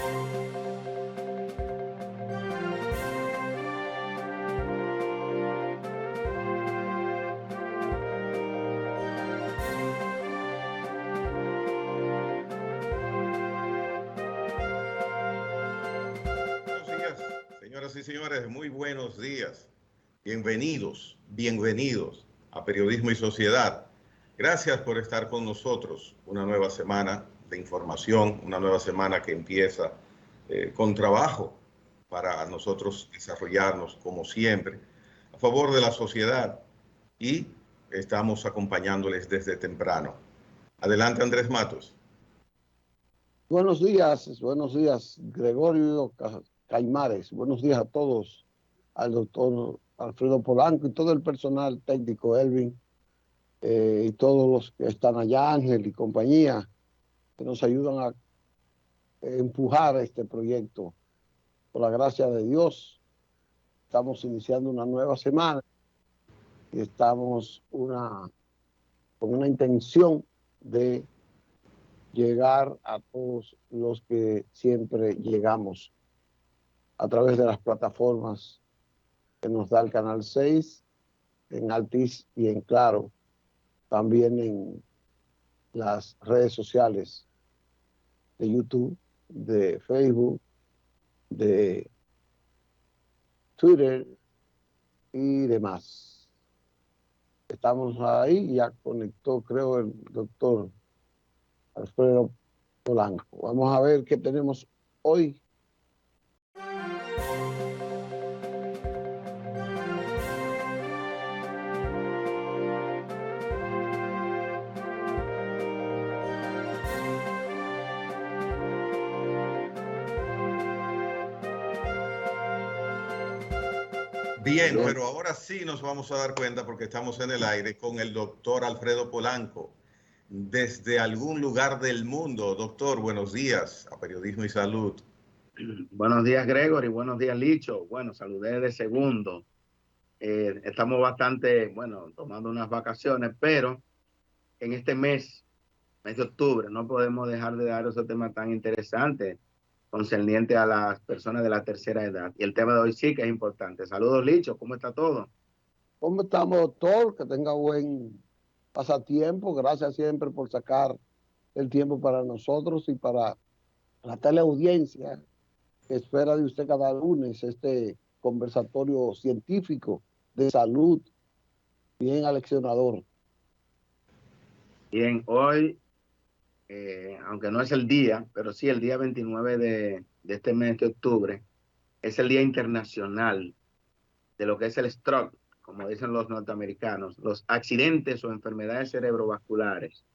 Buenos días, señoras y señores, muy buenos días. Bienvenidos, bienvenidos a Periodismo y Sociedad. Gracias por estar con nosotros. Una nueva semana de información, una nueva semana que empieza con trabajo para nosotros desarrollarnos, como siempre, a favor de la sociedad, y estamos acompañándoles desde temprano. Adelante, Andrés Matos. Buenos días, Gregorio Caimares. Buenos días a todos, al doctor Alfredo Polanco y todo el personal técnico, Elvin, y todos los que están allá, Ángel y compañía, que nos ayudan a empujar este proyecto. Por la gracia de Dios, estamos iniciando una nueva semana y estamos con una intención de llegar a todos los que siempre llegamos a través de las plataformas que nos da el Canal 6, en Altiz y en Claro, también en las redes sociales de YouTube, de Facebook, de Twitter y demás. Estamos ahí, ya conectó, creo, el doctor Alfredo Polanco. Vamos a ver qué tenemos hoy. Bien, pero ahora sí nos vamos a dar cuenta porque estamos en el aire con el doctor Alfredo Polanco, desde algún lugar del mundo. Doctor, buenos días a Periodismo y Salud. Buenos días, Gregory. Buenos días, Licho. Bueno, saludé de segundo. Estamos bastante, bueno, tomando unas vacaciones, pero en este mes de octubre, no podemos dejar de dar ese tema tan interesante concerniente a las personas de la tercera edad. Y el tema de hoy sí que es importante. Saludos, Licho. ¿Cómo está todo? ¿Cómo estamos, doctor? Que tenga buen pasatiempo. Gracias siempre por sacar el tiempo para nosotros y para la teleaudiencia que espera de usted cada lunes este conversatorio científico de salud bien aleccionador. Bien, hoy, aunque no es el día, pero sí el día 29 de este mes de octubre, es el Día Internacional de lo que es el stroke, como dicen los norteamericanos, los accidentes o enfermedades cerebrovasculares,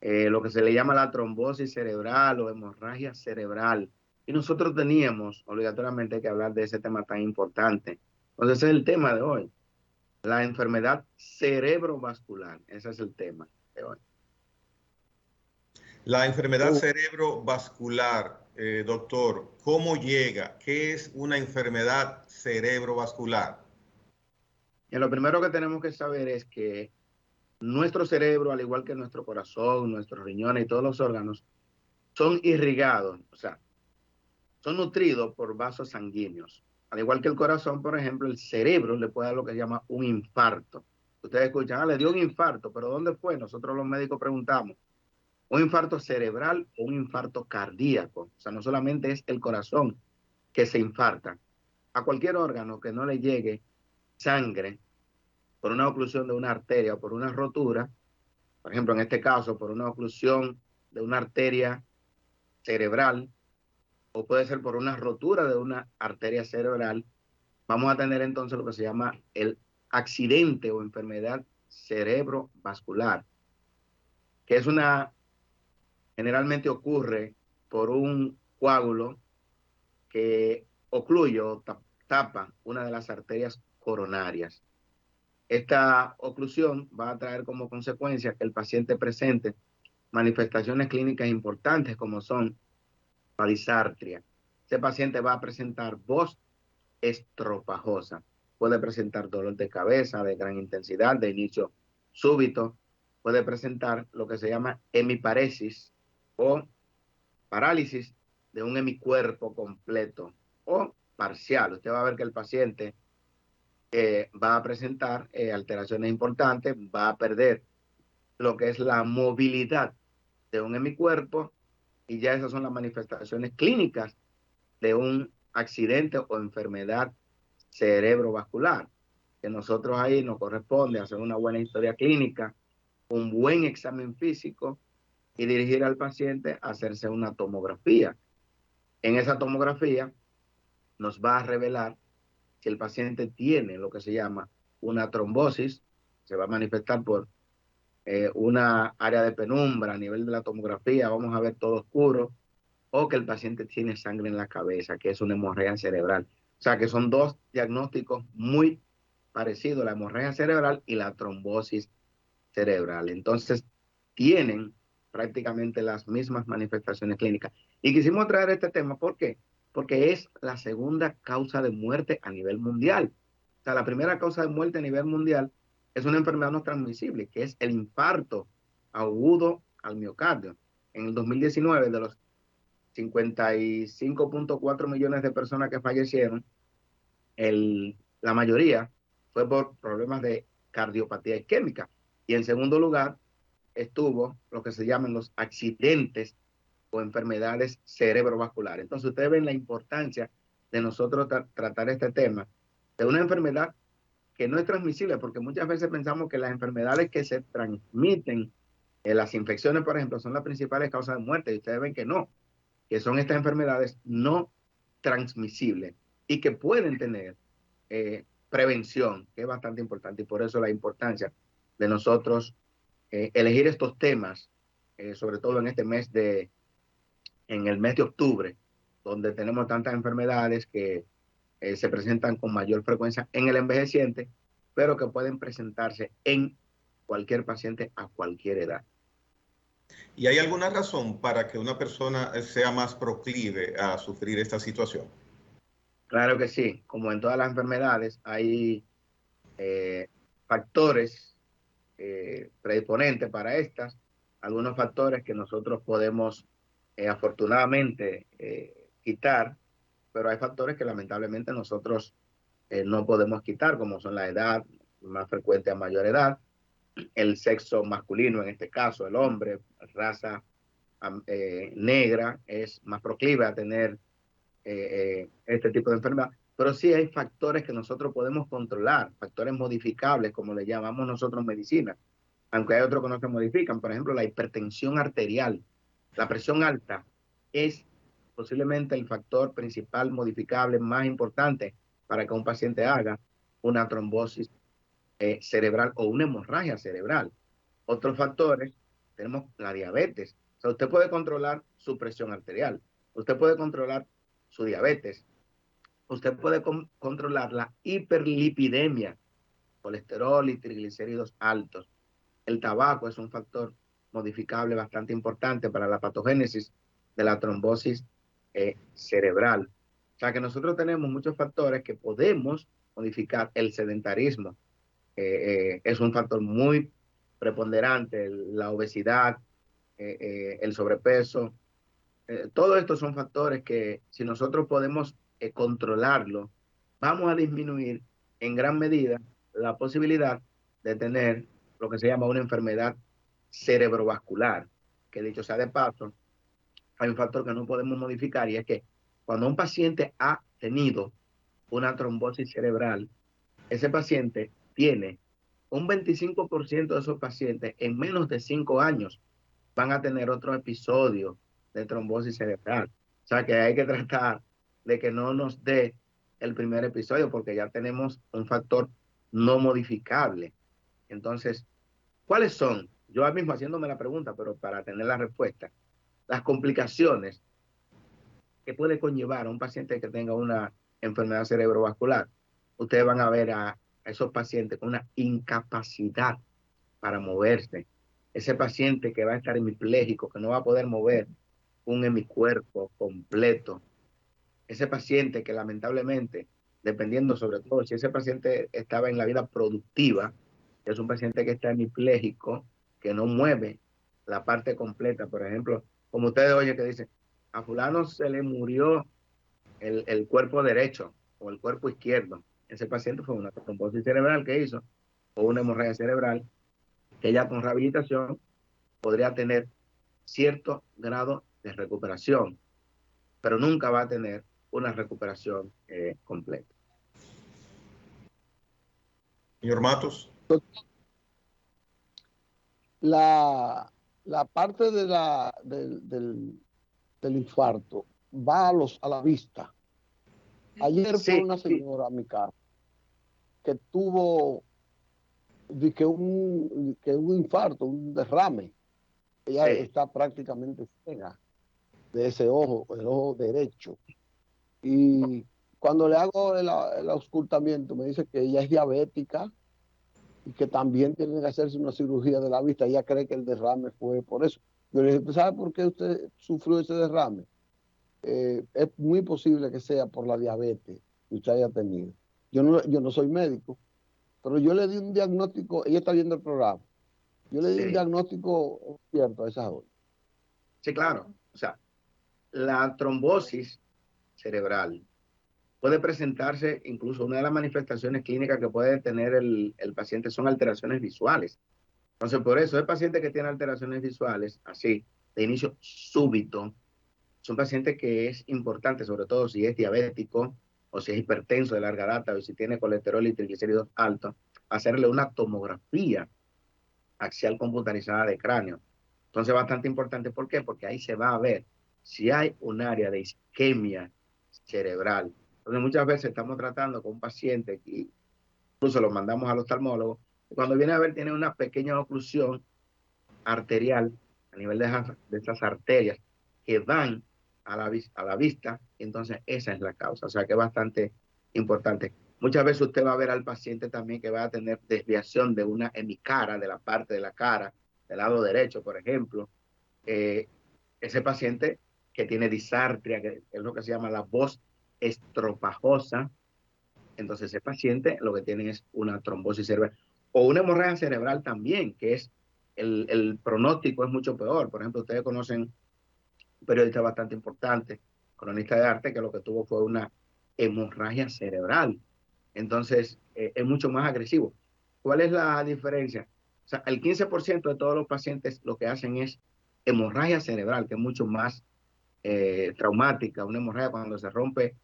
lo que se le llama la trombosis cerebral o hemorragia cerebral. Y nosotros teníamos obligatoriamente que hablar de ese tema tan importante. Entonces ese es el tema de hoy, la enfermedad cerebrovascular. Ese es el tema de hoy. La enfermedad cerebrovascular, doctor, ¿cómo llega? ¿Qué es una enfermedad cerebrovascular? Y lo primero que tenemos que saber es que nuestro cerebro, al igual que nuestro corazón, nuestros riñones y todos los órganos, son irrigados, o sea, son nutridos por vasos sanguíneos. Al igual que el corazón, por ejemplo, el cerebro le puede dar lo que se llama un infarto. Ustedes escuchan, le dio un infarto, pero ¿dónde fue? Nosotros los médicos preguntamos, ¿un infarto cerebral o un infarto cardíaco? O sea, no solamente es el corazón que se infarta. A cualquier órgano que no le llegue sangre por una oclusión de una arteria o por una rotura, por ejemplo, en este caso, por una oclusión de una arteria cerebral, o puede ser por una rotura de una arteria cerebral, vamos a tener entonces lo que se llama el accidente o enfermedad cerebrovascular, que es generalmente ocurre por un coágulo que ocluye o tapa una de las arterias coronarias. Esta oclusión va a traer como consecuencia que el paciente presente manifestaciones clínicas importantes como son la disartria. Ese paciente va a presentar voz estropajosa. Puede presentar dolor de cabeza de gran intensidad, de inicio súbito. Puede presentar lo que se llama hemiparesis o parálisis de un hemicuerpo completo o parcial. Usted va a ver que el paciente va a presentar alteraciones importantes, va a perder lo que es la movilidad de un hemicuerpo, y ya esas son las manifestaciones clínicas de un accidente o enfermedad cerebrovascular, que nosotros ahí nos corresponde hacer una buena historia clínica, un buen examen físico y dirigir al paciente a hacerse una tomografía. En esa tomografía nos va a revelar si el paciente tiene lo que se llama una trombosis, se va a manifestar por una área de penumbra a nivel de la tomografía, vamos a ver todo oscuro, o que el paciente tiene sangre en la cabeza, que es una hemorragia cerebral. O sea que son dos diagnósticos muy parecidos, la hemorragia cerebral y la trombosis cerebral. Entonces, tienen prácticamente las mismas manifestaciones clínicas. Y quisimos traer este tema, ¿por qué? Porque es la segunda causa de muerte a nivel mundial. O sea, la primera causa de muerte a nivel mundial es una enfermedad no transmisible, que es el infarto agudo al miocardio. En el 2019, de los 55.4 millones de personas que fallecieron, la mayoría fue por problemas de cardiopatía isquémica. Y en segundo lugar, estuvo lo que se llaman los accidentes o enfermedades cerebrovasculares. Entonces, ustedes ven la importancia de nosotros tratar este tema de una enfermedad que no es transmisible, porque muchas veces pensamos que las enfermedades que se transmiten, las infecciones, por ejemplo, son las principales causas de muerte, y ustedes ven que no, que son estas enfermedades no transmisibles y que pueden tener prevención, que es bastante importante, y por eso la importancia de nosotros elegir estos temas, sobre todo en en el mes de octubre, donde tenemos tantas enfermedades que se presentan con mayor frecuencia en el envejeciente, pero que pueden presentarse en cualquier paciente a cualquier edad. ¿Y hay alguna razón para que una persona sea más proclive a sufrir esta situación? Claro que sí, como en todas las enfermedades, hay factores predisponentes para estas, algunos factores que nosotros podemos afortunadamente quitar, pero hay factores que lamentablemente nosotros no podemos quitar, como son la edad, más frecuente a mayor edad, el sexo masculino, en este caso el hombre, raza negra, es más proclive a tener este tipo de enfermedad, pero sí hay factores que nosotros podemos controlar, factores modificables, como le llamamos nosotros en medicina, aunque hay otros que no se modifican. Por ejemplo, la hipertensión arterial, la presión alta, es posiblemente el factor principal modificable más importante para que un paciente haga una trombosis cerebral o una hemorragia cerebral. Otros factores, tenemos la diabetes. O sea, usted puede controlar su presión arterial, usted puede controlar su diabetes, usted puede controlar la hiperlipidemia, colesterol y triglicéridos altos. El tabaco es un factor modificable bastante importante para la patogénesis de la trombosis cerebral. O sea que nosotros tenemos muchos factores que podemos modificar. El sedentarismo es un factor muy preponderante, la obesidad, el sobrepeso. Todos estos son factores que, si nosotros podemos controlarlo, vamos a disminuir en gran medida la posibilidad de tener lo que se llama una enfermedad cerebrovascular, que dicho sea de paso, hay un factor que no podemos modificar, y es que cuando un paciente ha tenido una trombosis cerebral, ese paciente tiene un 25% de esos pacientes en menos de 5 años van a tener otro episodio de trombosis cerebral. O sea que hay que tratar de que no nos dé el primer episodio, porque ya tenemos un factor no modificable. Entonces, ¿cuáles son? Yo ahora mismo haciéndome la pregunta, pero para tener la respuesta, las complicaciones que puede conllevar a un paciente que tenga una enfermedad cerebrovascular. Ustedes van a ver a esos pacientes con una incapacidad para moverse. Ese paciente que va a estar hemipléjico, que no va a poder mover un hemicuerpo completo. Ese paciente que lamentablemente, dependiendo sobre todo si ese paciente estaba en la vida productiva, es un paciente que está hemipléjico, que no mueve la parte completa. Por ejemplo, como ustedes oyen que dicen, a fulano se le murió el cuerpo derecho o el cuerpo izquierdo. Ese paciente fue una trombosis cerebral que hizo o una hemorragia cerebral que ya con rehabilitación podría tener cierto grado de recuperación, pero nunca va a tener una recuperación completa. Señor Matos. La parte del infarto va a la vista. Ayer fue una señora a mi casa que tuvo que un infarto, un derrame. Ella está prácticamente ciega de ese ojo, el ojo derecho. Y cuando le hago el auscultamiento, me dice que ella es diabética y que también tiene que hacerse una cirugía de la vista. Ella cree que el derrame fue por eso. Yo le dije, ¿sabe por qué usted sufrió ese derrame? Es muy posible que sea por la diabetes que usted haya tenido. Yo no soy médico, pero yo le di un diagnóstico, ella está viendo el programa, yo le di un diagnóstico cierto a esa hora. Sí, claro. O sea, la trombosis cerebral puede presentarse, incluso una de las manifestaciones clínicas que puede tener el paciente son alteraciones visuales. Entonces, por eso, el paciente que tiene alteraciones visuales, así, de inicio súbito, es un paciente que es importante, sobre todo si es diabético o si es hipertenso de larga data o si tiene colesterol y triglicéridos altos, hacerle una tomografía axial computarizada de cráneo. Entonces, bastante importante. ¿Por qué? Porque ahí se va a ver si hay un área de isquemia cerebral. Entonces, muchas veces estamos tratando con un paciente que incluso lo mandamos al oftalmólogo, y cuando viene a ver tiene una pequeña oclusión arterial a nivel de esas arterias que van a la vista, y entonces esa es la causa. O sea que es bastante importante. Muchas veces usted va a ver al paciente también que va a tener desviación de una hemicara, de la parte de la cara, del lado derecho, por ejemplo. Ese paciente que tiene disartria, que es lo que se llama la voz estropajosa, entonces ese paciente lo que tiene es una trombosis cerebral o una hemorragia cerebral también, que es el pronóstico es mucho peor. Por ejemplo, ustedes conocen un periodista bastante importante, cronista de arte, que lo que tuvo fue una hemorragia cerebral. Entonces, es mucho más agresivo. ¿Cuál es la diferencia? O sea, el 15% de todos los pacientes lo que hacen es hemorragia cerebral, que es mucho más traumática. Una hemorragia cuando se rompe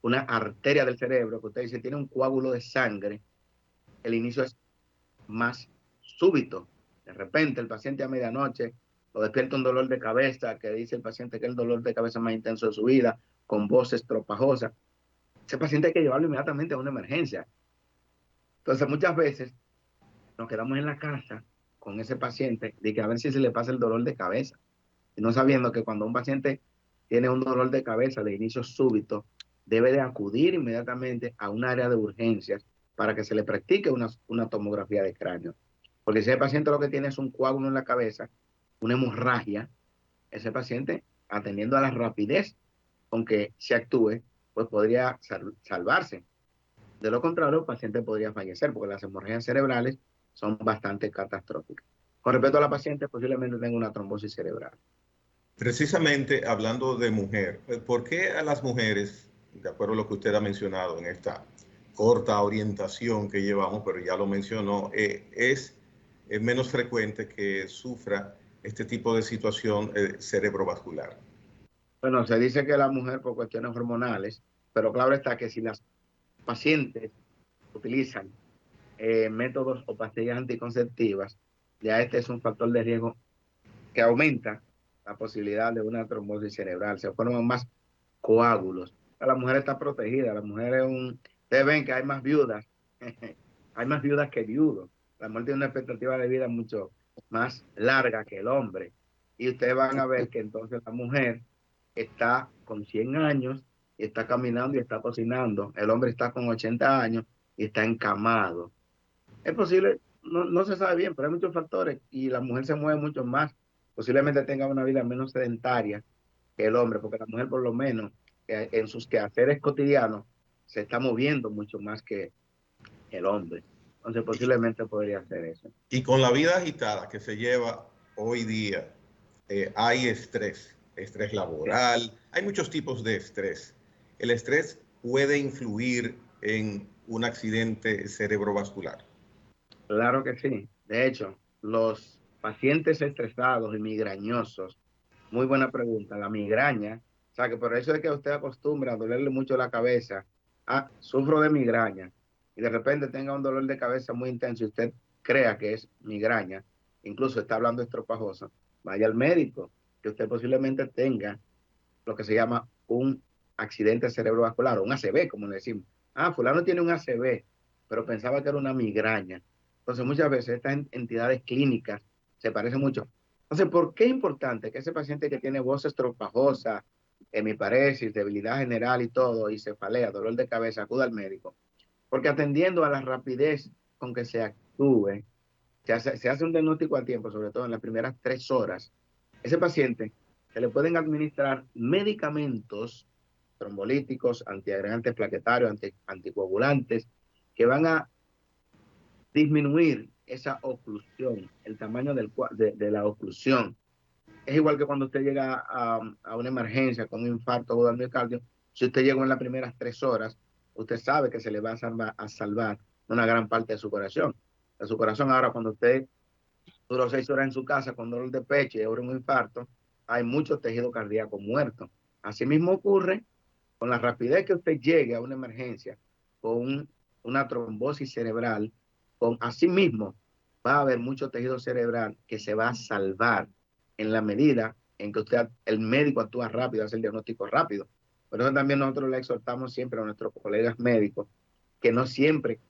una arteria del cerebro, que usted dice tiene un coágulo de sangre, el inicio es más súbito. De repente el paciente a medianoche lo despierta un dolor de cabeza, que dice el paciente que es el dolor de cabeza más intenso de su vida, con voz estropajosa. Ese paciente hay que llevarlo inmediatamente a una emergencia. Entonces muchas veces nos quedamos en la casa con ese paciente de que a ver si se le pasa el dolor de cabeza, y no sabiendo que cuando un paciente tiene un dolor de cabeza de inicio súbito, debe de acudir inmediatamente a un área de urgencias para que se le practique una tomografía de cráneo. Porque si el paciente lo que tiene es un coágulo en la cabeza, una hemorragia, ese paciente, atendiendo a la rapidez con que se actúe, pues podría salvarse. De lo contrario, el paciente podría fallecer porque las hemorragias cerebrales son bastante catastróficas. Con respecto a la paciente, posiblemente tenga una trombosis cerebral. Precisamente hablando de mujer, ¿por qué a las mujeres, de acuerdo a lo que usted ha mencionado en esta corta orientación que llevamos, pero ya lo mencionó, es menos frecuente que sufra este tipo de situación cerebrovascular? Bueno, se dice que la mujer por cuestiones hormonales, pero claro está que si las pacientes utilizan métodos o pastillas anticonceptivas, ya este es un factor de riesgo que aumenta la posibilidad de una trombosis cerebral. Se forman más coágulos. La mujer está protegida. La mujer es ustedes ven que hay más viudas. Hay más viudas que viudos. La mujer tiene una expectativa de vida mucho más larga que el hombre. Y ustedes van a ver que entonces la mujer está con 100 años y está caminando y está cocinando. El hombre está con 80 años y está encamado. Es posible, no se sabe bien, pero hay muchos factores y la mujer se mueve mucho más. Posiblemente tenga una vida menos sedentaria que el hombre, porque la mujer por lo menos en sus quehaceres cotidianos se está moviendo mucho más que el hombre. Entonces posiblemente podría ser eso. Y con la vida agitada que se lleva hoy día, hay estrés. estrés laboral. Hay muchos tipos de estrés. El estrés puede influir en un accidente cerebrovascular. Claro que sí. De hecho, los pacientes estresados y migrañosos, muy buena pregunta. La migraña, o sea, que por eso es que usted acostumbra a dolerle mucho la cabeza, sufro de migraña, y de repente tenga un dolor de cabeza muy intenso y usted crea que es migraña, incluso está hablando estropajosa, vaya al médico, que usted posiblemente tenga lo que se llama un accidente cerebrovascular, o un ACV, como le decimos. Fulano tiene un ACV, pero pensaba que era una migraña. Entonces, muchas veces estas entidades clínicas se parecen mucho. Entonces, ¿por qué es importante que ese paciente que tiene voz estropajosa, hemiparesis, debilidad general y todo, y cefalea, dolor de cabeza, acuda al médico? Porque atendiendo a la rapidez con que se actúe, se hace un diagnóstico a tiempo, sobre todo en las primeras 3 horas, ese paciente se le pueden administrar medicamentos trombolíticos, antiagregantes plaquetarios, anticoagulantes, que van a disminuir esa oclusión, el tamaño de la oclusión. Es igual que cuando usted llega a una emergencia con un infarto o de miocardio. Si usted llegó en las primeras 3 horas, usted sabe que se le va a salvar una gran parte de su corazón. De su corazón. Ahora, cuando usted duró 6 horas en su casa con dolor de pecho y ahora un infarto, hay mucho tejido cardíaco muerto. Asimismo ocurre con la rapidez que usted llegue a una emergencia con una trombosis cerebral, asimismo va a haber mucho tejido cerebral que se va a salvar en la medida en que el médico actúa rápido, hace el diagnóstico rápido. Por eso también nosotros le exhortamos siempre a nuestros colegas médicos que no siempre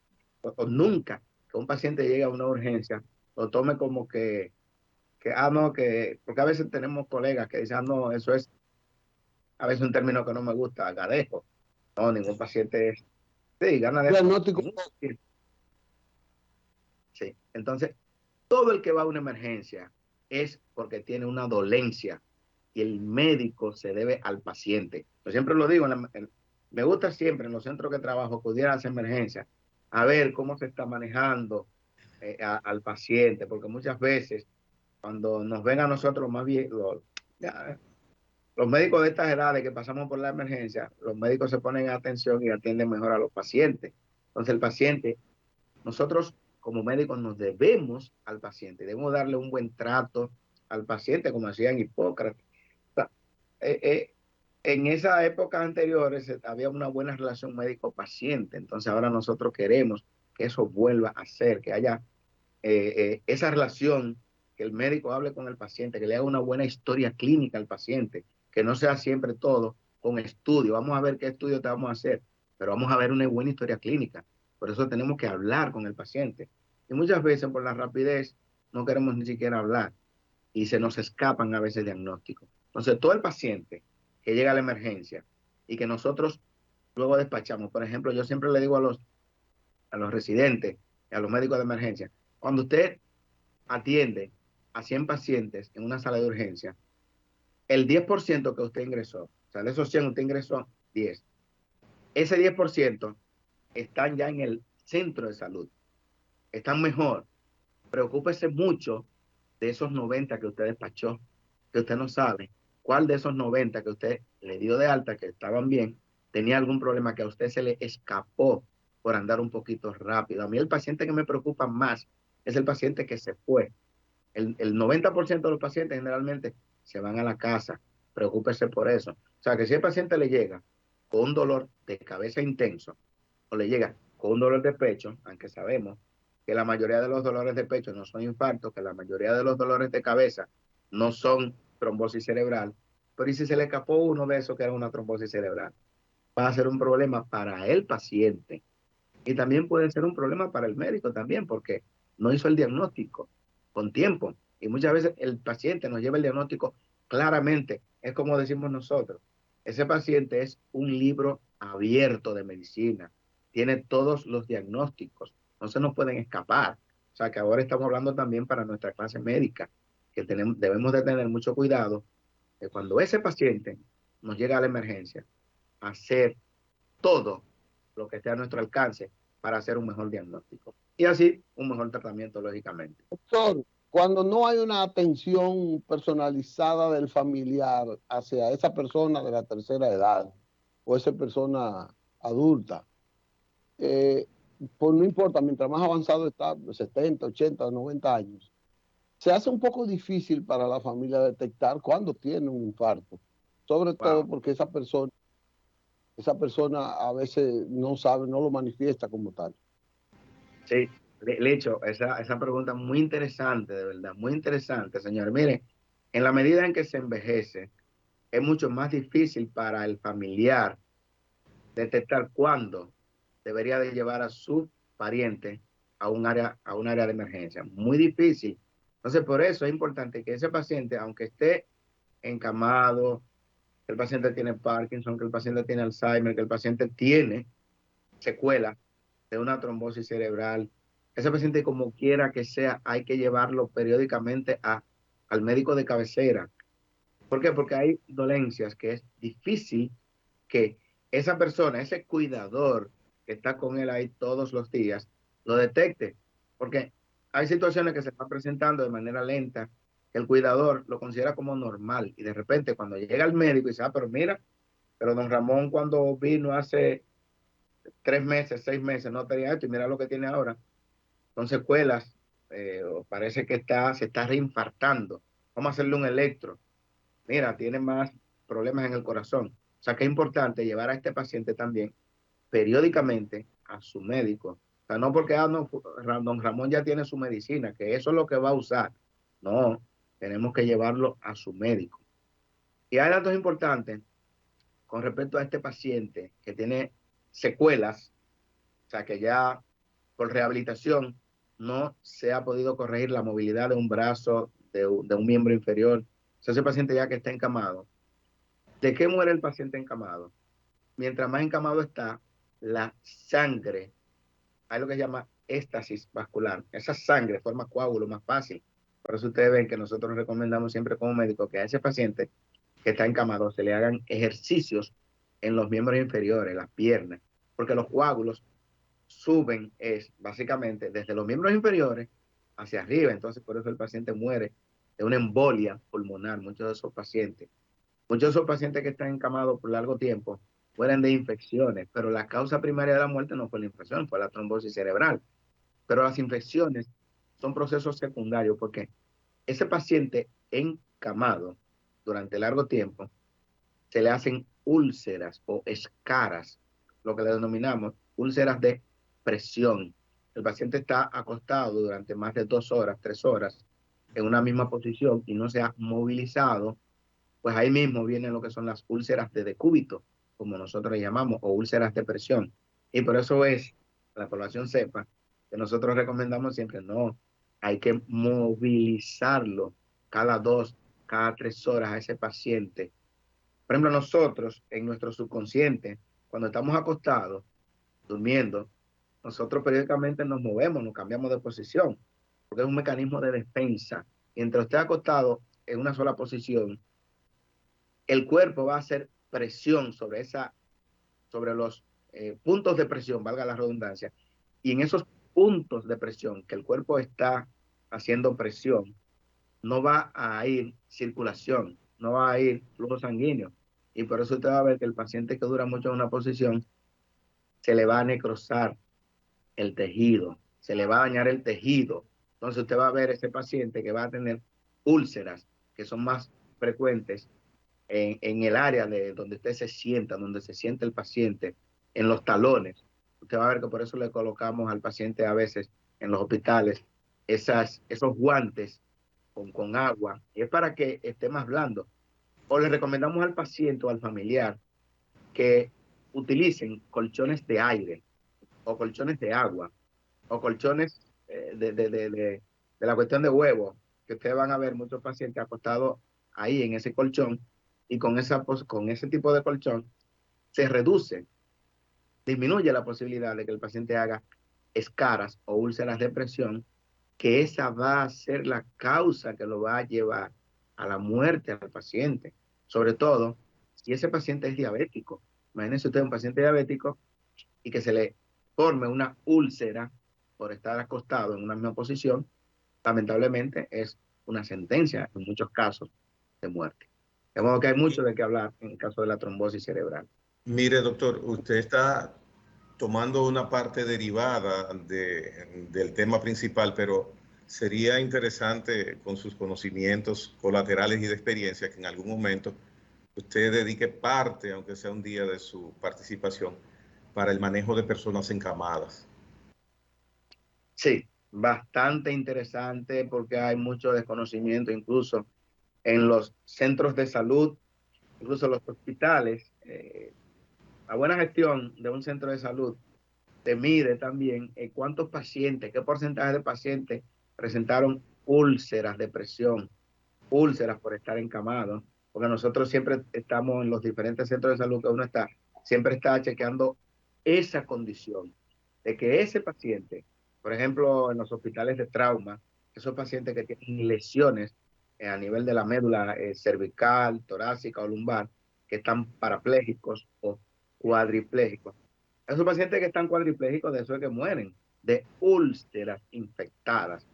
o nunca que un paciente llegue a una urgencia lo tome como no, porque a veces tenemos colegas que dicen, no, eso es a veces un término que no me gusta, gadejo. No, ningún paciente es, sí, gana de Diagnóstico. Sí, entonces, todo el que va a una emergencia es porque tiene una dolencia y el médico se debe al paciente. Yo siempre lo digo, me gusta siempre en los centros que trabajo acudir a las emergencias a ver cómo se está manejando al paciente, porque muchas veces cuando nos ven a nosotros más bien, los médicos de estas edades que pasamos por la emergencia, los médicos se ponen atención y atienden mejor a los pacientes. Entonces el paciente, nosotros como médicos nos debemos al paciente, debemos darle un buen trato al paciente, como decían Hipócrates. O sea, en esas épocas anteriores había una buena relación médico-paciente, entonces ahora nosotros queremos que eso vuelva a ser, que haya esa relación, que el médico hable con el paciente, que le haga una buena historia clínica al paciente, que no sea siempre todo con estudio. Vamos a ver qué estudio te vamos a hacer, pero vamos a ver una buena historia clínica. Por eso tenemos que hablar con el paciente. Y muchas veces por la rapidez no queremos ni siquiera hablar y se nos escapan a veces diagnósticos. Entonces, todo el paciente que llega a la emergencia y que nosotros luego despachamos, por ejemplo, yo siempre le digo a los residentes y a los médicos de emergencia, cuando usted atiende a 100 pacientes en una sala de urgencia, el 10% que usted ingresó, o sea, de esos 100 usted ingresó 10. Ese 10% están ya en el centro de salud, están mejor. Preocúpese mucho de esos 90 que usted despachó, que usted no sabe cuál de esos 90 que usted le dio de alta, que estaban bien, tenía algún problema que a usted se le escapó por andar un poquito rápido. A mí el paciente que me preocupa más es el paciente que se fue. El 90% de los pacientes generalmente se van a la casa. Preocúpese por eso. O sea, que si el paciente le llega con un dolor de cabeza intenso o le llega con un dolor de pecho, aunque sabemos que la mayoría de los dolores de pecho no son infartos, que la mayoría de los dolores de cabeza no son trombosis cerebral, pero ¿y si se le escapó uno de esos que era una trombosis cerebral? Va a ser un problema para el paciente y también puede ser un problema para el médico también, porque no hizo el diagnóstico con tiempo. Y muchas veces el paciente nos lleva el diagnóstico claramente. Es como decimos nosotros. Ese paciente es un libro abierto de medicina. Tiene todos los diagnósticos. No se nos pueden escapar. O sea que ahora estamos hablando también para nuestra clase médica, que debemos de tener mucho cuidado de cuando ese paciente nos llega a la emergencia, hacer todo lo que esté a nuestro alcance para hacer un mejor diagnóstico y así un mejor tratamiento, lógicamente. Doctor, cuando no hay una atención personalizada del familiar hacia esa persona de la tercera edad o esa persona adulta, eh, pues no importa, mientras más avanzado está, 70, 80, 90 años, se hace un poco difícil para la familia detectar cuando tiene un infarto, sobre todo Wow. porque esa persona a veces no sabe, no lo manifiesta como tal. Sí, Licho, esa pregunta es muy interesante, de verdad, muy interesante, señor. Mire, en la medida en que se envejece, es mucho más difícil para el familiar detectar cuándo debería de llevar a su pariente a un área de emergencia. Muy difícil. Entonces, por eso es importante que ese paciente, aunque esté encamado, que el paciente tiene Parkinson, que el paciente tiene Alzheimer, que el paciente tiene secuelas de una trombosis cerebral, ese paciente como quiera que sea, hay que llevarlo periódicamente al médico de cabecera. ¿Por qué? Porque hay dolencias que es difícil que esa persona, ese cuidador que está con él ahí todos los días, lo detecte. Porque hay situaciones que se están presentando de manera lenta, que el cuidador lo considera como normal y de repente cuando llega el médico y dice, pero mira, pero don Ramón cuando vino hace 3 meses, 6 meses, no tenía esto y mira lo que tiene ahora. Son secuelas, parece que se está reinfartando. Vamos a hacerle un electro. Mira, tiene más problemas en el corazón. O sea que es importante llevar a este paciente también periódicamente a su médico. O sea, no porque no, don Ramón ya tiene su medicina, que eso es lo que va a usar. No, tenemos que llevarlo a su médico. Y hay datos importantes con respecto a este paciente que tiene secuelas, o sea, que ya por rehabilitación no se ha podido corregir la movilidad de un brazo, de un miembro inferior. O sea, ese paciente ya que está encamado. ¿De qué muere el paciente encamado? Mientras más encamado está, la sangre, hay lo que se llama éstasis vascular. Esa sangre forma coágulo más fácil. Por eso ustedes ven que nosotros recomendamos siempre como médico que a ese paciente que está encamado se le hagan ejercicios en los miembros inferiores, las piernas, porque los coágulos suben básicamente desde los miembros inferiores hacia arriba. Entonces por eso el paciente muere de una embolia pulmonar, muchos de esos pacientes. Muchos de esos pacientes que están encamados por largo tiempo mueren de infecciones, pero la causa primaria de la muerte no fue la infección, fue la trombosis cerebral. Pero las infecciones son procesos secundarios porque ese paciente encamado durante largo tiempo se le hacen úlceras o escaras, lo que le denominamos úlceras de presión. El paciente está acostado durante más de 2 horas, 3 horas en una misma posición y no se ha movilizado, pues ahí mismo vienen lo que son las úlceras de decúbito, como nosotros le llamamos, o úlceras de presión. Y por eso es, la población sepa, que nosotros recomendamos siempre, no, hay que movilizarlo cada 2, cada 3 horas a ese paciente. Por ejemplo, nosotros, en nuestro subconsciente, cuando estamos acostados, durmiendo, nosotros periódicamente nos movemos, nos cambiamos de posición, porque es un mecanismo de defensa. Mientras esté acostado en una sola posición, el cuerpo va a hacer presión sobre los puntos de presión, valga la redundancia, y en esos puntos de presión que el cuerpo está haciendo presión, no va a ir circulación, no va a ir flujo sanguíneo. Y por eso usted va a ver que el paciente que dura mucho en una posición, se le va a necrosar el tejido, se le va a dañar el tejido. Entonces usted va a ver ese paciente que va a tener úlceras, que son más frecuentes en el área de donde usted se sienta, donde se siente el paciente, en los talones. Usted va a ver que por eso le colocamos al paciente a veces en los hospitales esos guantes con agua, y es para que esté más blando. O le recomendamos al paciente o al familiar que utilicen colchones de aire o colchones de agua o colchones de la cuestión de huevo, que ustedes van a ver muchos pacientes acostados ahí en ese colchón, y con ese tipo de colchón se reduce, disminuye la posibilidad de que el paciente haga escaras o úlceras de presión, que esa va a ser la causa que lo va a llevar a la muerte al paciente. Sobre todo si ese paciente es diabético. Imagínense usted un paciente diabético y que se le forme una úlcera por estar acostado en una misma posición, lamentablemente es una sentencia en muchos casos de muerte. De modo que hay mucho de qué hablar en el caso de la trombosis cerebral. Mire, doctor, usted está tomando una parte derivada del tema principal, pero sería interesante con sus conocimientos colaterales y de experiencia que en algún momento usted dedique parte, aunque sea un día de su participación, para el manejo de personas encamadas. Sí, bastante interesante porque hay mucho desconocimiento incluso en los centros de salud, incluso los hospitales. La buena gestión de un centro de salud te mide también cuántos pacientes, qué porcentaje de pacientes presentaron úlceras de presión, úlceras por estar encamados, porque nosotros siempre estamos en los diferentes centros de salud que uno está, siempre está chequeando esa condición, de que ese paciente, por ejemplo, en los hospitales de trauma, esos pacientes que tienen lesiones a nivel de la médula cervical, torácica o lumbar, que están parapléjicos o cuadriplégicos. Esos pacientes que están cuadriplégicos, de eso es que mueren, de úlceras infectadas.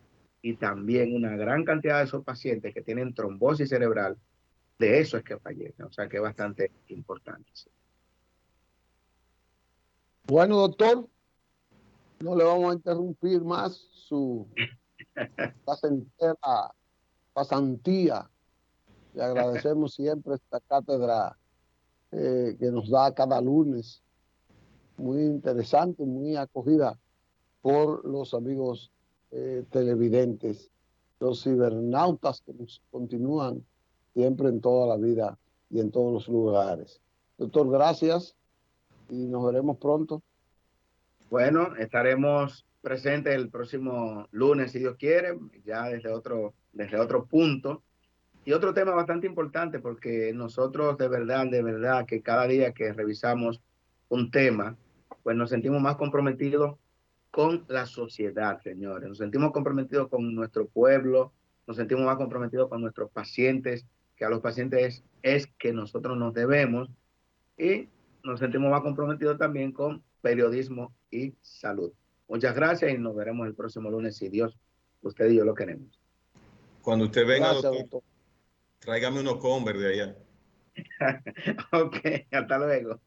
Y también una gran cantidad de esos pacientes que tienen trombosis cerebral, de eso es que fallecen. O sea que es bastante importante. Sí. Bueno, doctor, no le vamos a interrumpir más su pasantía. Le agradecemos siempre esta cátedra que nos da cada lunes, muy interesante, muy acogida por los amigos televidentes, los cibernautas que nos continúan siempre en toda la vida y en todos los lugares. Doctor, gracias y nos veremos pronto. Bueno, estaremos presentes el próximo lunes, si Dios quiere, ya desde otro punto. Y otro tema bastante importante, porque nosotros de verdad, que cada día que revisamos un tema, pues nos sentimos más comprometidos con la sociedad, señores. Nos sentimos comprometidos con nuestro pueblo, nos sentimos más comprometidos con nuestros pacientes, que a los pacientes es que nosotros nos debemos, y nos sentimos más comprometidos también con periodismo y salud. Muchas gracias y nos veremos el próximo lunes, si Dios, usted y yo lo queremos. Cuando usted venga, Gracias, doctor, tráigame unos Converse de allá. Ok, hasta luego.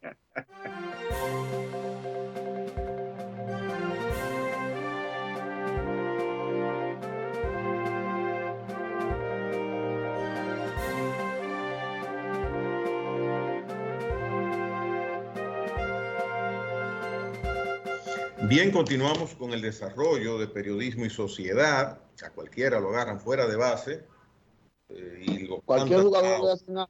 Bien, continuamos con el desarrollo de periodismo y sociedad. A cualquiera lo agarran fuera de base y lo cualquier mandan jugador out. de Arsenal.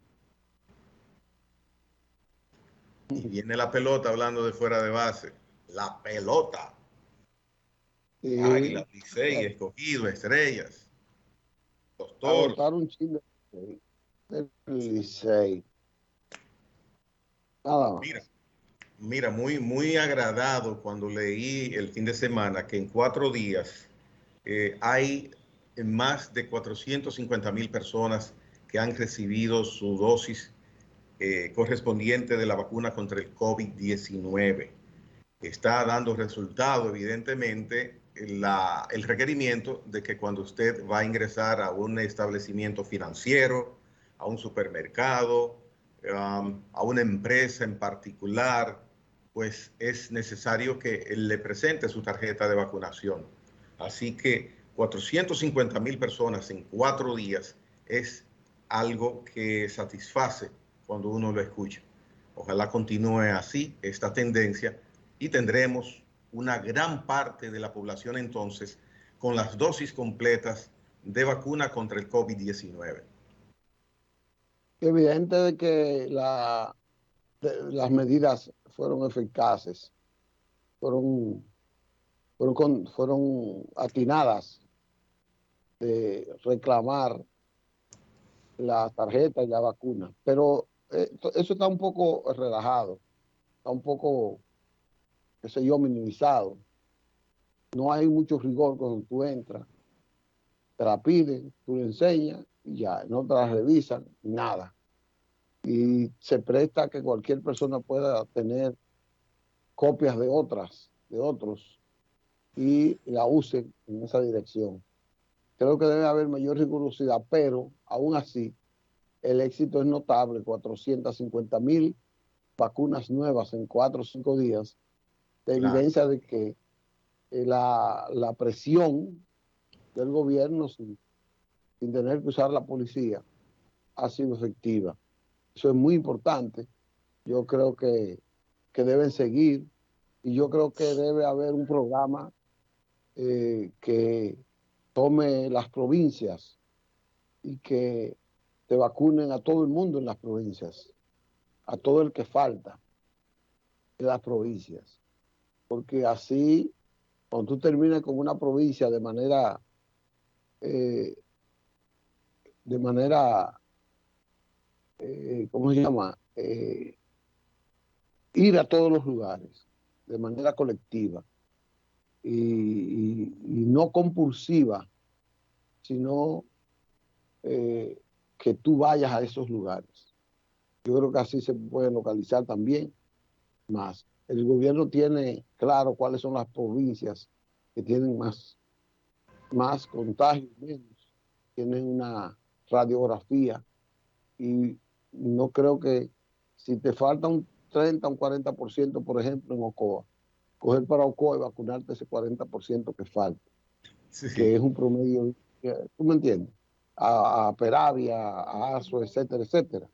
Y viene la pelota hablando de fuera de base. La pelota. Sí, Águila, Licey, Escogido, Estrellas, los Toros. agotar un chile del Licey. Nada más. Mira, muy agradado cuando leí el fin de semana que en 4 días hay más de 450,000 personas que han recibido su dosis correspondiente de la vacuna contra el COVID-19. Está dando resultado, evidentemente, el requerimiento de que cuando usted va a ingresar a un establecimiento financiero, a un supermercado, a una empresa en particular, pues es necesario que le presente su tarjeta de vacunación. Así que 450,000 personas en 4 días es algo que satisface cuando uno lo escucha. Ojalá continúe así esta tendencia y tendremos una gran parte de la población entonces con las dosis completas de vacuna contra el COVID-19. Evidente de que las medidas fueron eficaces, fueron atinadas de reclamar la tarjeta y la vacuna. Pero eso está un poco relajado, está un poco, qué sé yo, minimizado. No hay mucho rigor cuando tú entras, te la piden, tú le enseñas y ya, no te la revisan, nada. Y se presta a que cualquier persona pueda tener copias de otros, y la usen en esa dirección. creo que debe haber mayor rigurosidad, pero aún así el éxito es notable. 450,000 vacunas nuevas en 4 o 5 días, de Claro. evidencia de que la presión del gobierno sin tener que usar la policía ha sido efectiva. Eso es muy importante. Yo creo que deben seguir, y yo creo que debe haber un programa que tome las provincias y que te vacunen a todo el mundo en las provincias, a todo el que falta en las provincias. Porque así, cuando tú termines con una provincia eh, de manera, ¿cómo se llama? Ir a todos los lugares de manera colectiva y no compulsiva, sino que tú vayas a esos lugares. Yo creo que así se puede localizar también más. El gobierno tiene claro cuáles son las provincias que tienen más contagios, menos, tienen una radiografía, y no creo que si te falta un 30 o un 40%, por ejemplo, en Ocoa, coger para Ocoa y vacunarte ese 40% que falta, Sí, que sí. es un promedio, ¿tú me entiendes? A Peravia, a Azo, etcétera, etcétera,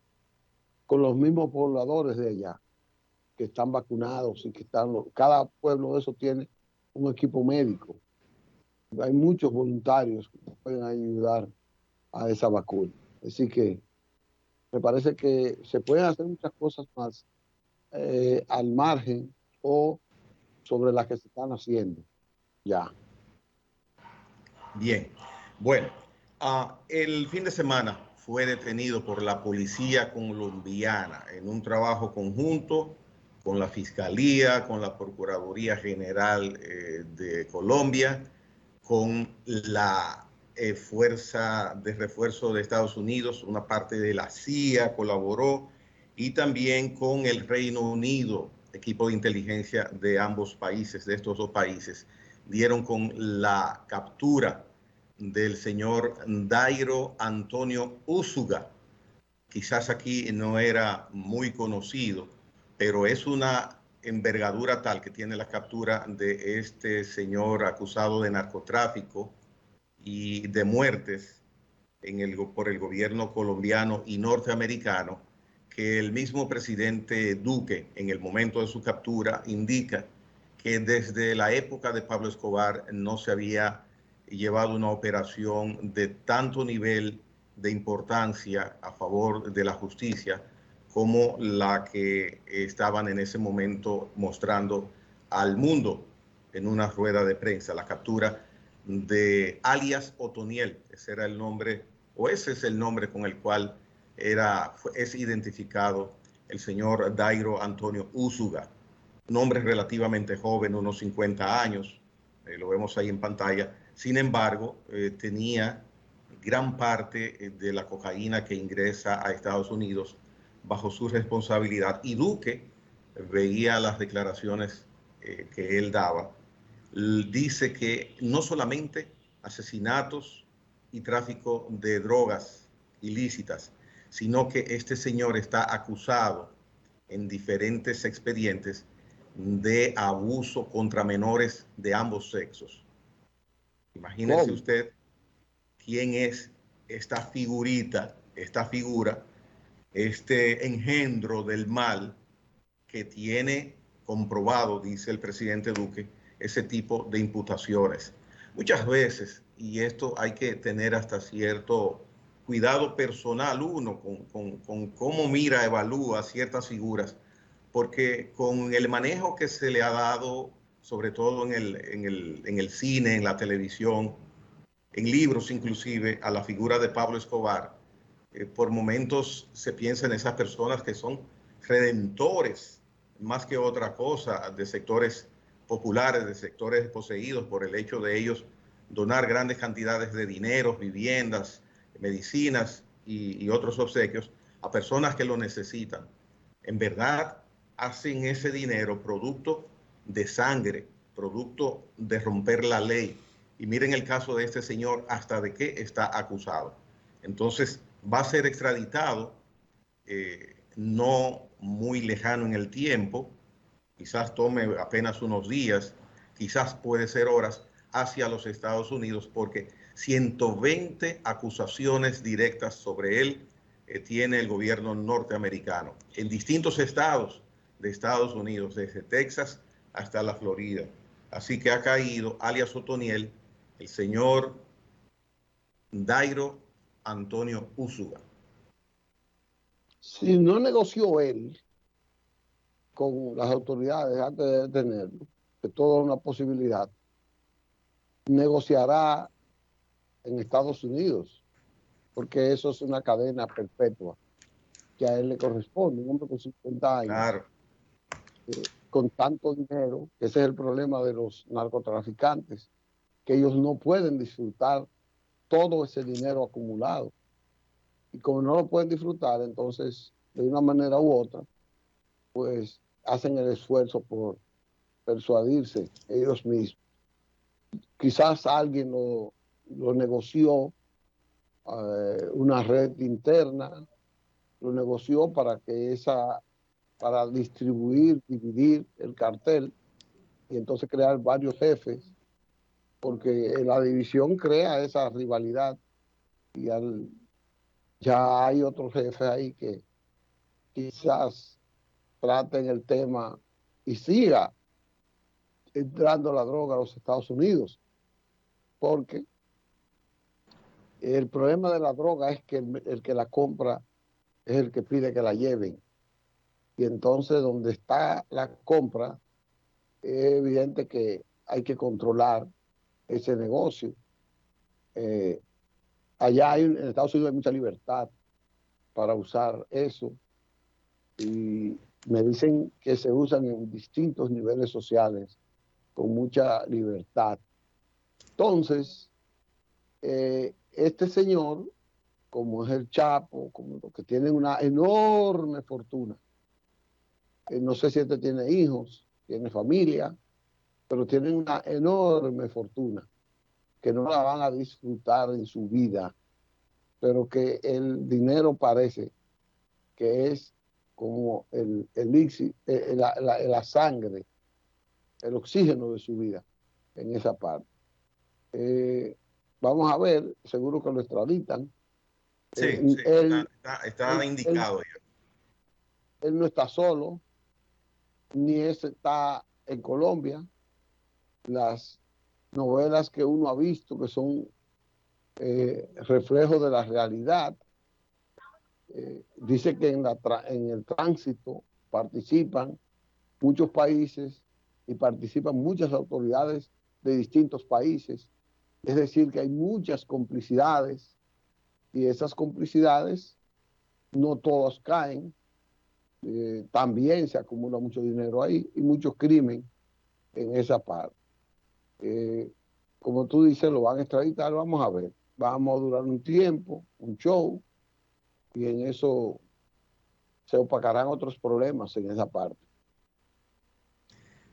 con los mismos pobladores de allá que están vacunados y que cada pueblo de esos tiene un equipo médico. Hay muchos voluntarios que pueden ayudar a esa vacuna. Así que me parece que se pueden hacer muchas cosas más al margen o sobre las que se están haciendo ya. Bien. Bueno, el fin de semana fue detenido por la policía colombiana en un trabajo conjunto con la Fiscalía, con la Procuraduría General de Colombia, con la Fuerza de Refuerzo de Estados Unidos, una parte de la CIA colaboró, y también con el Reino Unido, equipo de inteligencia de ambos países, de estos dos países, dieron con la captura del señor Dairo Antonio Úsuga. Quizás aquí no era muy conocido, pero es una envergadura tal que tiene la captura de este señor acusado de narcotráfico y de muertes por el gobierno colombiano y norteamericano, que el mismo presidente Duque, en el momento de su captura, indica que desde la época de Pablo Escobar no se había llevado una operación de tanto nivel de importancia a favor de la justicia como la que estaban en ese momento mostrando al mundo en una rueda de prensa, la captura de alias Otoniel. Ese era el nombre, o ese es el nombre con el cual es identificado el señor Dairo Antonio Úsuga, un hombre relativamente joven, unos 50 años, lo vemos ahí en pantalla. Sin embargo, tenía gran parte de la cocaína que ingresa a Estados Unidos bajo su responsabilidad, y Duque veía las declaraciones que él daba. Dice que no solamente asesinatos y tráfico de drogas ilícitas, sino que este señor está acusado en diferentes expedientes de abuso contra menores de ambos sexos. Imagínese ¿Cómo? usted quién es esta figurita, esta figura, este engendro del mal que tiene comprobado, dice el presidente Duque, ese tipo de imputaciones. Muchas veces, y esto hay que tener hasta cierto cuidado personal uno con cómo mira, evalúa ciertas figuras, porque con el manejo que se le ha dado, sobre todo en el cine, en la televisión, en libros inclusive, a la figura de Pablo Escobar, por momentos se piensa en esas personas que son redentores más que otra cosa de sectores populares, de sectores poseídos por el hecho de ellos donar grandes cantidades de dinero, viviendas, medicinas y otros obsequios a personas que lo necesitan. En verdad hacen ese dinero producto de sangre, producto de romper la ley, Y miren el caso de este señor, hasta de qué está acusado. Entonces, va a ser extraditado, no muy lejano en el tiempo, quizás tome apenas unos días, quizás puede ser horas, hacia los Estados Unidos, porque 120 acusaciones directas sobre él tiene el gobierno norteamericano en distintos estados de Estados Unidos, desde Texas hasta la Florida. Así que ha caído, alias Otoniel, el señor Dairo Antonio Úsuga. Si no negoció él con las autoridades antes de detenerlo, que todo es una posibilidad, negociará en Estados Unidos, porque eso es una cadena perpetua que a él le corresponde, un hombre con 50 años, Claro. Con tanto dinero, que ese es el problema de los narcotraficantes, que ellos no pueden disfrutar todo ese dinero acumulado. Y como no lo pueden disfrutar, entonces, de una manera u otra, pues hacen el esfuerzo por persuadirse ellos mismos. Quizás alguien lo negoció, una red interna, lo negoció para distribuir, dividir el cartel y entonces crear varios jefes, porque la división crea esa rivalidad y ya hay otros jefes ahí que quizás traten el tema y siga entrando la droga a los Estados Unidos, porque el problema de la droga es que el que la compra es el que pide que la lleven. Y entonces donde está la compra, es evidente que hay que controlar ese negocio. Allá en Estados Unidos hay mucha libertad para usar eso y me dicen que se usan en distintos niveles sociales con mucha libertad. Entonces, este señor, como es el Chapo, como los que tienen una enorme fortuna, no sé si este tiene hijos, tiene familia, pero tienen una enorme fortuna que no la van a disfrutar en su vida, pero que el dinero parece que es como el elixir, la sangre, el oxígeno de su vida en esa parte. Vamos a ver, seguro que lo extraditan. Sí, sí, está indicado ya. Él no está solo, ni está en Colombia. Las novelas que uno ha visto, que son reflejos de la realidad, dice que en el tránsito participan muchos países y participan muchas autoridades de distintos países. Es decir, que hay muchas complicidades y esas complicidades no todas caen. También se acumula mucho dinero ahí y mucho crimen en esa parte. Como tú dices, lo van a extraditar, vamos a ver. Vamos a durar un tiempo, un show, y en eso se opacarán otros problemas en esa parte.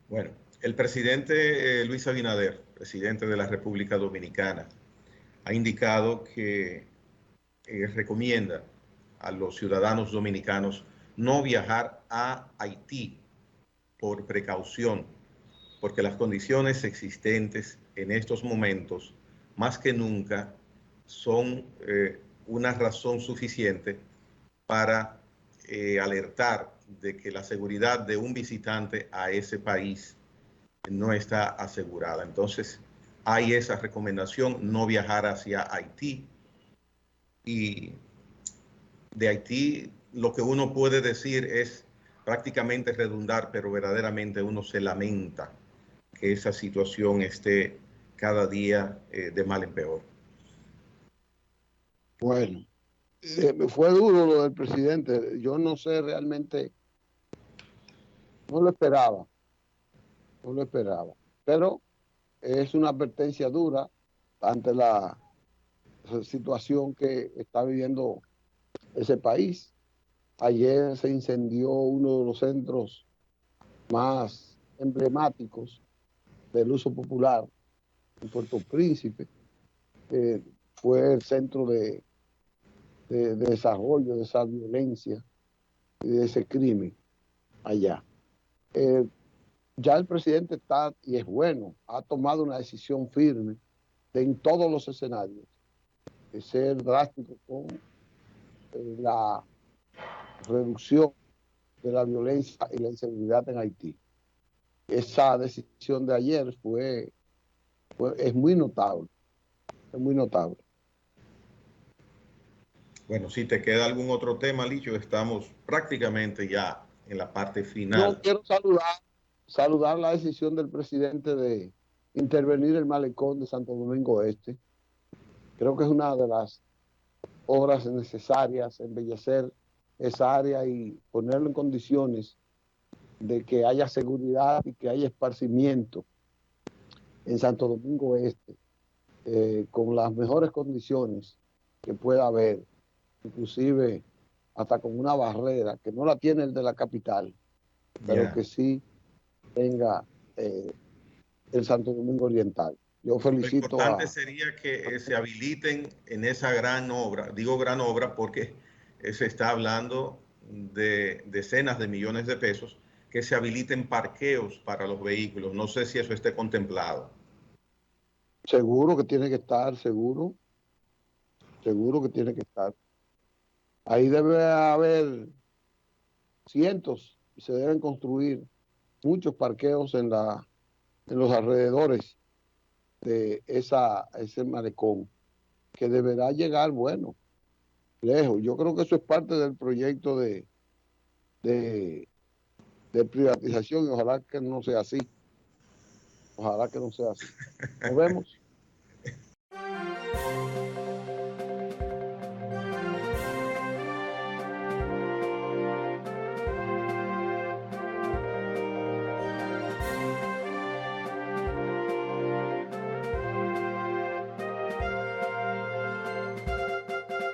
Bueno, el presidente Luis Abinader, presidente de la República Dominicana, ha indicado que recomienda a los ciudadanos dominicanos no viajar a Haití por precaución, porque las condiciones existentes en estos momentos, más que nunca, son una razón suficiente para alertar de que la seguridad de un visitante a ese país no está asegurada. Entonces, hay esa recomendación, no viajar hacia Haití. Y de Haití, lo que uno puede decir es prácticamente redundar, pero verdaderamente uno se lamenta que esa situación esté cada día de mal en peor. Bueno, fue duro lo del presidente. Yo no sé realmente, no lo esperaba, no lo esperaba. Pero es una advertencia dura ante la situación que está viviendo ese país. Ayer se incendió uno de los centros más emblemáticos del uso popular en Puerto Príncipe, fue el centro de desarrollo de esa violencia y de ese crimen allá. Ya el presidente está, y es bueno, ha tomado una decisión firme de en todos los escenarios, de ser drástico con la reducción de la violencia y la inseguridad en Haití. Esa decisión de ayer es muy notable, es muy notable. Bueno, si te queda algún otro tema, Licho, estamos prácticamente ya en la parte No final. quiero saludar la decisión del presidente de intervenir el malecón de Santo Domingo Este. Creo que es una de las obras necesarias, embellecer esa área y ponerlo en condiciones de que haya seguridad y que haya esparcimiento en Santo Domingo Este, con las mejores condiciones que pueda haber, inclusive hasta con una barrera, que no la tiene el de la capital, pero que sí tenga el Santo Domingo Oriental. Yo Lo felicito importante sería que se habiliten en esa gran obra, digo gran obra porque se está hablando de decenas de millones de pesos, que se habiliten parqueos para los vehículos. No sé si eso esté contemplado. seguro que tiene que estar, seguro que tiene que estar. Ahí debe haber cientos y se deben construir muchos parqueos en los alrededores de ese malecón, que deberá llegar, bueno, lejos. Yo creo que eso es parte del proyecto de, de privatización y ojalá que no sea así. Ojalá que no sea así. Nos vemos.